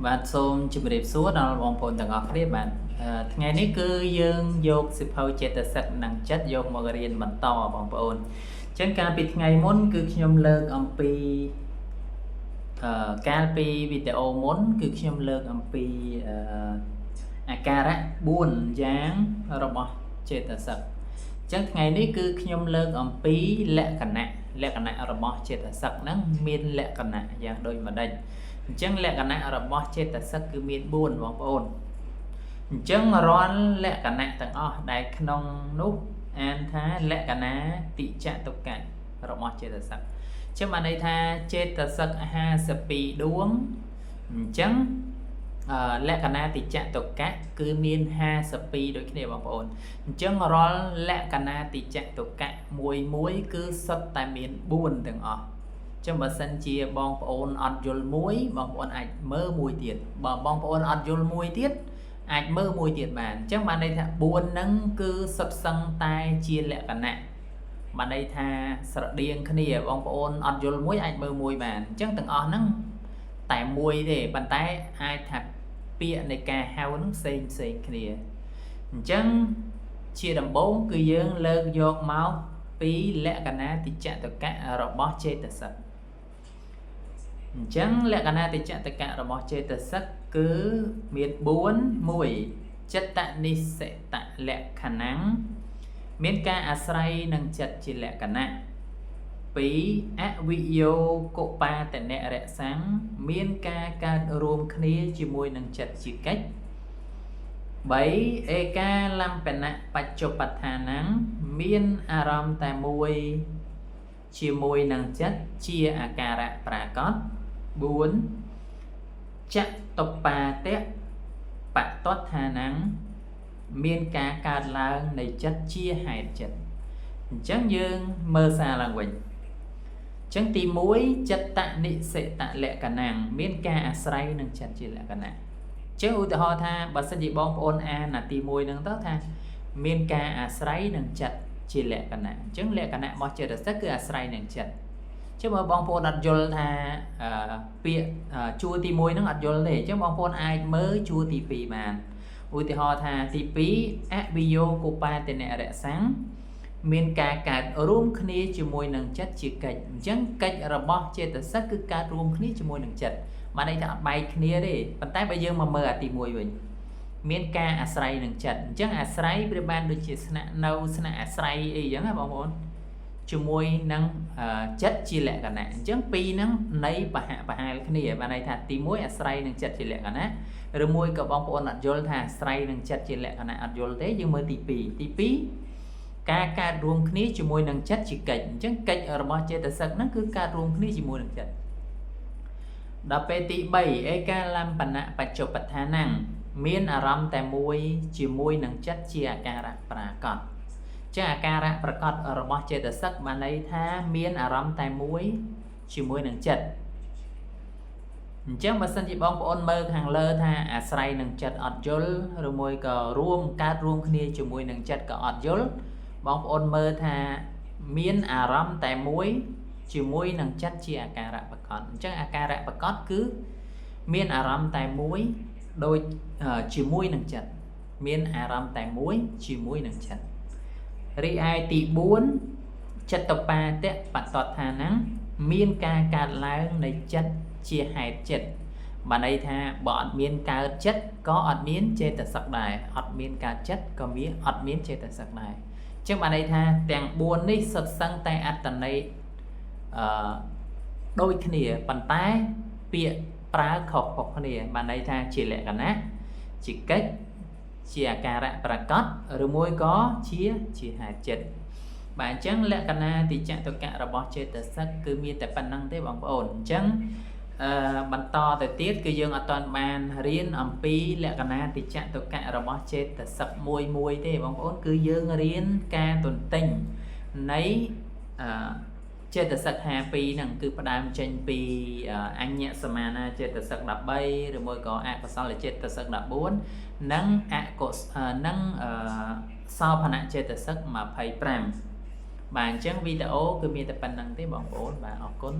បាទសូមជម្រាបសួរដល់បងប្អូនទាំងអស់គ្នាបាទថ្ងៃនេះគឺយើងយកសិភៅចេតសិកនិងចិត្តយកមករៀនបន្តបងប្អូនអញ្ចឹងកាលពីថ្ងៃមុនគឺខ្ញុំលើកអំពីកាលពីវីដេអូមុនគឺខ្ញុំលើកអំពីអាការៈ4យ៉ាងរបស់ចេតសិកអញ្ចឹងថ្ងៃនេះគឺខ្ញុំលើកអំពីលក្ខណៈរបស់ចេតសិកហ្នឹងមានលក្ខណៈយ៉ាងដូចម្ដេចអញ្ចឹងលក្ខណៈរបស់ចេតសិកគឺមាន4បងប្អូនអញ្ចឹងរាល់លក្ខណៈទាំងអស់ដែលក្នុងនោះអានថាលក្ខណៈតិចតុកៈរបស់ចេតសិកអញ្ចឹងបានន័យថាចេតសិក52ដួងអញ្ចឹងលក្ខណៈតិចតុកៈគឺមាន52ដូចគ្នាបងប្អូនអញ្ចឹងរាល់លក្ខណៈតិចតុកៈមួយគឺសុទ្ធតែមាន4ទាំងអស់ចឹងបើសិនជាបងប្អូនអត់យល់មួយបងប្អូនអាចមើលមួយទៀតបើបងប្អូនអត់យល់មួយទៀតអាចមើលមួយទៀតបានអញ្ចឹងបានន័យថា4ហ្នឹងគឺសុទ្ធសឹងតែជាលក្ខណៈបានន័យថាស្រដៀងគ្នាបងប្អូនអត់យល់មួយអាចមើលមួយបានអញ្ចឹងទាំងអស់ហ្នឹងតែមួយទេប៉ុន្តែអាចថាពាក្យនៃការហៅហ្នឹងផ្សេងគ្នាអញ្ចឹងជាដំបូងគឺយើងលើកយកមកពីលក្ខណៈតិចតុកៈរបស់ចេតសិកអញ្ចឹងលក្ខណៈតិចតុកៈរបស់ចេតសិកគឺមាន4 1ចិត្តនិសិតលក្ខណៈមានការអាស្រ័យនឹងចិត្តជាលក្ខណៈ2អវិយោកុបាទនៈរសាំងមានការកើតរួមគ្នាជាមួយនឹងចិត្តជាកិច្ច3ឯកាលំបណៈបច្ចុប្បន្ធានំមានអារម្មណ៍តែមួយជាមួយនឹងចិត្តជាអាការៈប្រាកដ4ចតុបាទៈបតដ្ឋានំមានការកើតឡើងនៃចិត្តជាហេតុចិត្តអញ្ចឹងយើងមើលសារឡើងវិញអញ្ចឹងទី1ចិត្តនិសិតលក្ខណៈមានការអាស្រ័យនឹងចិត្តជាលក្ខណៈចឹងឧទាហរណ៍ថាបើសិនជាបងប្អូនអានទី1ហ្នឹងទៅថាមានការអាស្រ័យនឹងចិត្តជាលក្ខណៈអញ្ចឹងលក្ខណៈរបស់ចេតសិកគឺអាស្រ័យនឹងចិត្តចឹងបើបងប្អូនអត់យល់ថាពាក្យជួរទី1ហ្នឹងអត់យល់ទេអញ្ចឹងបងប្អូនអាចមើលជួរទី2បានឧទាហរណ៍ថាទី2អវិយោកុបាទនៈរសាំងមានការកើតរួមគ្នាជាមួយនឹងចិត្តជាកិច្ចអញ្ចឹងកិច្ចរបស់ចេតសិកគឺកើតរួមគ្នាជាមួយនឹងចិត្តបានន័យថាអត់បែកគ្នាទេប៉ុន្តែបើយើងមកមើលទី1វិញមានការអាស្រ័យនឹងចិត្តអញ្ចឹងអាស្រ័យប្រៀបបានដូចជាស្នាក់នៅស្នាក់អាស្រ័យអីអញ្ចឹងណាបងប្អូនជាមួយនឹងចិត្តជាលក្ខណៈអញ្ចឹងពីរហ្នឹងនៃបហែលគ្នាបានន័យថាទី1អាស្រ័យនឹងចិត្តជាលក្ខណៈឬមួយក៏បងប្អូនអត់យល់ថាអាស្រ័យនឹងចិត្តជាលក្ខណៈអត់យល់ទេយើងមើលទី2ការកើតរួមគ្នាជាមួយនឹងចិត្តជាកិច្ចអញ្ចឹងកិច្ចរបស់ចេតសិកហ្នឹងគឺកើតរួមគ្នាជាមួយនឹងចិត្តដល់ពេលទី3ឯកាលំបណៈបច្ចុប្បន្ធានំមានអារម្មណ៍តែមួយជាមួយនឹងចិត្តជាអាការៈប្រាកដចាអាការៈប្រាកដរបស់ចេតសិកបានន័យថាមានអារម្មណ៍តែមួយជាមួយនឹងចិត្តអញ្ចឹងបើសិនជាបងប្អូនមើលខាងលើថាអាស្រ័យនឹងចិត្តអត់យល់ឬមួយក៏កើតរួមគ្នាជាមួយនឹងចិត្តក៏អត់យល់បងប្អូនមើលថាមានអារម្មណ៍តែមួយជាមួយនឹងចិត្តជាអាការៈប្រាកដអញ្ចឹងអាការៈប្រាកដគឺមានអារម្មណ៍តែមួយដូចជាមួយនឹងចិត្តមានអារម្មណ៍តែមួយជាមួយនឹងចិត្តរីឯទី4ចតុបាទៈបតដ្ឋានំមានការកើតឡើងនៃចិត្តជាហេតុចិត្តបានន័យថាបើអត់មានកើតចិត្តក៏អត់មានចេតសិកដែរអត់មានកើតចិត្តក៏អត់មានចេតសិកដែរអញ្ចឹងបានន័យថាទាំង4នេះសុទ្ធសឹងតែអត្តន័យដូចគ្នាប៉ុន្តែពាក្យប្រើខុសគ្នាបានន័យថាជាលក្ខណៈជាកិច្ចជាអាការៈប្រាកដឬមួយក៏ជាហេតុចិត្តបាទអញ្ចឹងលក្ខណៈតិចតុកៈរបស់ចេតសិកគឺមានតែប៉ុណ្្នឹងទេបងប្អូនអញ្ចឹងបន្តទៅទៀតគឺយើងអត់ទាន់បានរៀនអំពីលក្ខណៈតិចតុកៈរបស់ចេតសិកមួយទេបងប្អូនគឺយើងរៀនការទន្ទិញនៃចេតសិក52ហ្នឹងគឺផ្ដើមចេញពីអញ្ញសមានាចេតសិក13ឬមួយក៏អកុសលចេតសិក14និងសោភនចេតសិក25បាទអញ្ចឹងវីដេអូគឺមានតែប៉ុណ្្នឹងទេបងប្អូនបាទអរគុណ